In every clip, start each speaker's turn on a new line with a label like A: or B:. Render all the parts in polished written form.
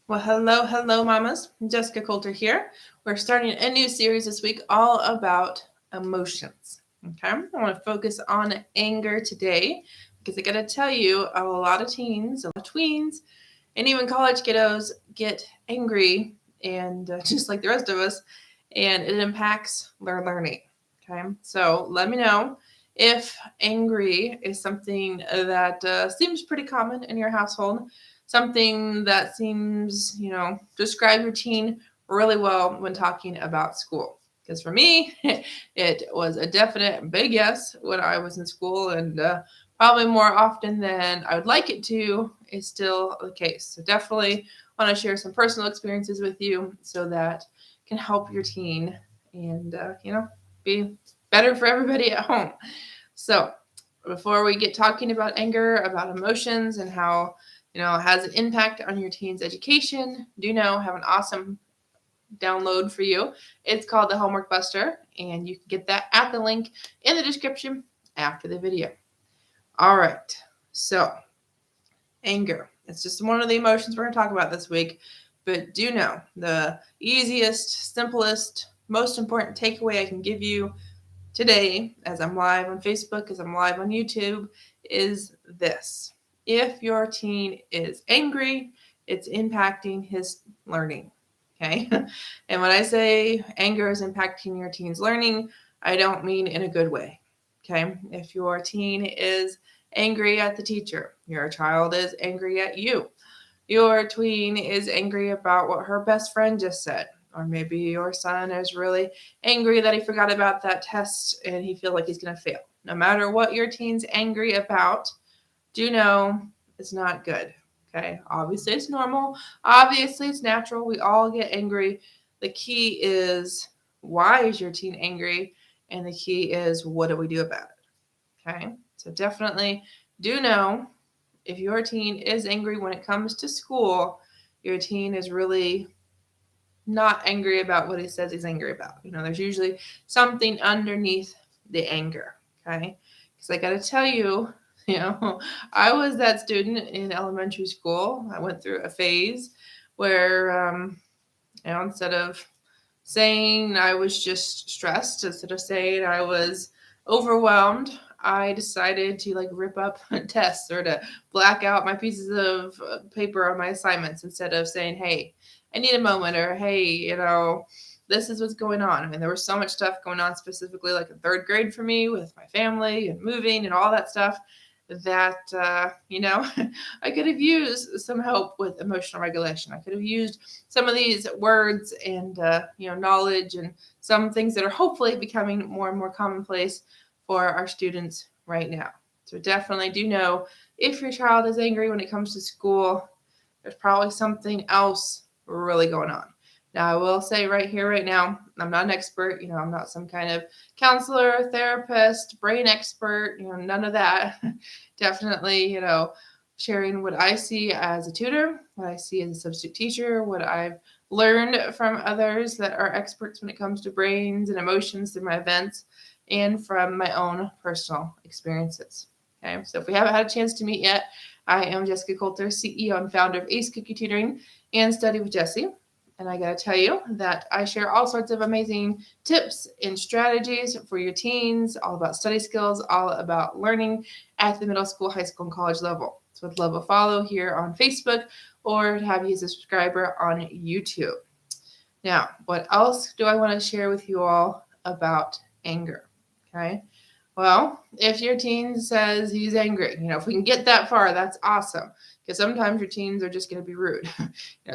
A: Well, hello, mamas. Jessica Coulter here. We're starting a new series this week all about emotions. Okay, I want to focus on anger today because I got to tell you, a lot of teens, a lot of tweens, and even college kiddos get angry, and just like the rest of us, and it impacts their learning. Okay, so let me know if angry is something that seems pretty common in your household, something that seems, describe your teen really well when talking about school. Because for me, it was a definite big yes when I was in school, and probably more often than I would like it to is still the case. So definitely want to share some personal experiences with you so that can help your teen and be better for everybody at home. So before we get talking about anger, about emotions, and how it has an impact on your teen's education, do know I have an awesome download for you. It's called the Homework Buster, and you can get that at the link in the description after the video. All right, so anger. It's just one of the emotions we're going to talk about this week. But do know the easiest, simplest, most important takeaway I can give you today, as I'm live on Facebook, as I'm live on YouTube, is this. If your teen is angry, it's impacting his learning. Okay. And when I say anger is impacting your teen's learning, I don't mean in a good way. Okay. If your teen is angry at the teacher, your child is angry at you, your tween is angry about what her best friend just said, or maybe your son is really angry that he forgot about that test and he feels like he's going to fail. No matter what your teen's angry about, do know it's not good. Okay. Obviously, it's normal. Obviously, it's natural. We all get angry. The key is, why is your teen angry? And the key is, what do we do about it? Okay. So definitely do know if your teen is angry when it comes to school, your teen is really not angry about what he says he's angry about. There's usually something underneath the anger. Okay. Because I got to tell you, I was that student in elementary school. I went through a phase where, instead of saying I was just stressed, instead of saying I was overwhelmed, I decided to rip up tests or to black out my pieces of paper on my assignments instead of saying, hey, I need a moment, or hey, this is what's going on. I mean, there was so much stuff going on, specifically like in third grade for me with my family and moving and all that stuff, that I could have used some help with emotional regulation. I could have used some of these words and knowledge and some things that are hopefully becoming more and more commonplace for our students right now. So definitely do know, if your child is angry when it comes to school, there's probably something else really going on. Now, I will say right here, right now, I'm not an expert. I'm not some kind of counselor, therapist, brain expert, none of that. Definitely, sharing what I see as a tutor, what I see as a substitute teacher, what I've learned from others that are experts when it comes to brains and emotions through my events, and from my own personal experiences. Okay, so if we haven't had a chance to meet yet, I am Jessica Coulter, CEO and founder of Ace Cookie Tutoring and Study with Jessie. And I got to tell you that I share all sorts of amazing tips and strategies for your teens, all about study skills, all about learning at the middle school, high school, and college level. So I'd love a follow here on Facebook, or to have you as a subscriber on YouTube. Now, what else do I want to share with you all about anger? Okay. Well, if your teen says he's angry, if we can get that far, that's awesome. Because sometimes your teens are just going to be rude.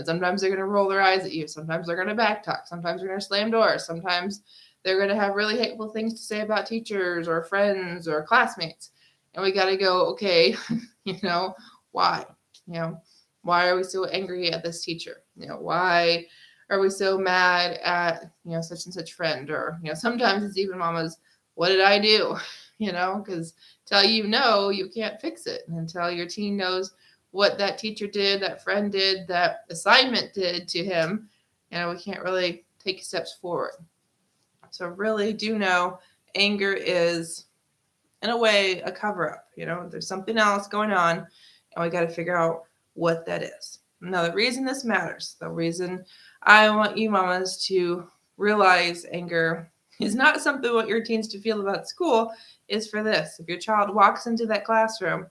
A: Sometimes they're going to roll their eyes at you. Sometimes they're going to backtalk. Sometimes they're going to slam doors. Sometimes they're going to have really hateful things to say about teachers or friends or classmates. And we got to go, okay, why? Why are we so angry at this teacher? Why are we so mad at, such and such friend? Or, sometimes it's even mama's, what did I do? Because until you can't fix it. And until your teen knows what that teacher did, that friend did, that assignment did to him, we can't really take steps forward. So really do know anger is, in a way, a cover up. There's something else going on, and we got to figure out what that is. Now, the reason this matters, the reason I want you mamas to realize anger is not something you want your teens to feel about school, is for this. If your child walks into that classroom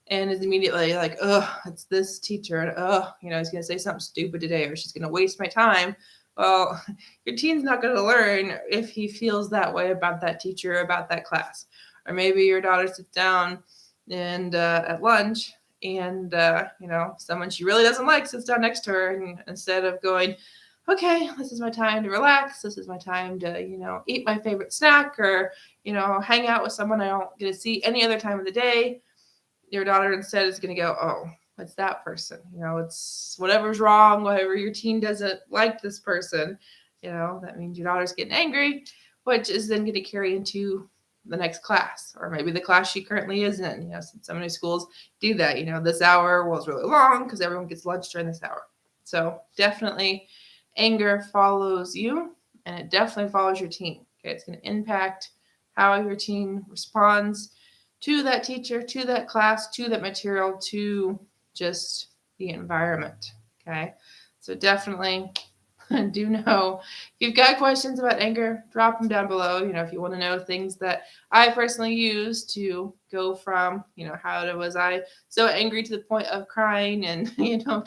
A: and is immediately like, oh, it's this teacher, and oh, he's going to say something stupid today, or she's going to waste my time. Well, your teen's not going to learn if he feels that way about that teacher or about that class. Or maybe your daughter sits down and at lunch and someone she really doesn't like sits down next to her, and instead of going, okay, this is my time to relax, this is my time to eat my favorite snack, or hang out with someone I don't get to see any other time of the day, your daughter instead is going to go, oh, it's that person, it's whatever's wrong, whatever, your teen doesn't like this person, that means your daughter's getting angry, which is then going to carry into the next class, or maybe the class she currently is in. So many schools do that. This hour was really long because everyone gets lunch during this hour. So definitely anger follows you, and it definitely follows your teen. Okay, it's going to impact how your teen responds to that teacher, to that class, to that material, to just the environment. Okay, so definitely do know if you've got questions about anger, drop them down below. If you want to know things that I personally use to go from, how was I so angry to the point of crying and,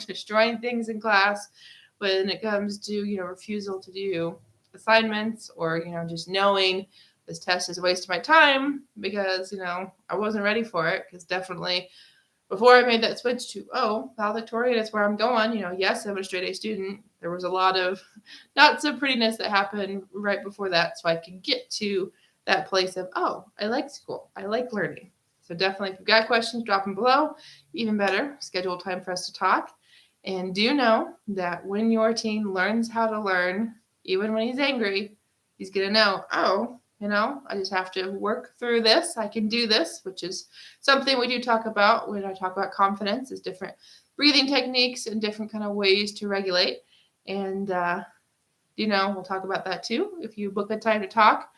A: destroying things in class, when it comes to, refusal to do assignments, or, just knowing this test is a waste of my time because, I wasn't ready for it. Because definitely before I made that switch to, valedictorian is where I'm going, yes, I'm a straight A student. There was a lot of not so prettiness that happened right before that. So I can get to that place of, I like school. I like learning. So definitely, if you've got questions, drop them below. Even better, schedule time for us to talk. And do know that when your teen learns how to learn, even when he's angry, he's going to know, I just have to work through this. I can do this, which is something we do talk about when I talk about confidence, is different breathing techniques and different kind of ways to regulate. And, we'll talk about that too if you book a time to talk.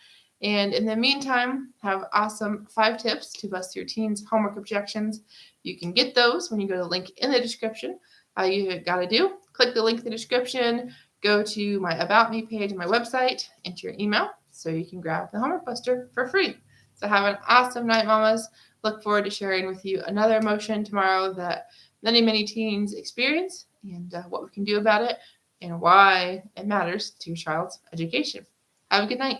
A: And in the meantime, have awesome 5 tips to bust your teen's homework objections. You can get those when you go to the link in the description. All you got to do, click the link in the description, go to my About Me page on my website, enter your email, so you can grab the Homework Buster for free. So have an awesome night, mamas. Look forward to sharing with you another emotion tomorrow that many, many teens experience, and what we can do about it, and why it matters to your child's education. Have a good night.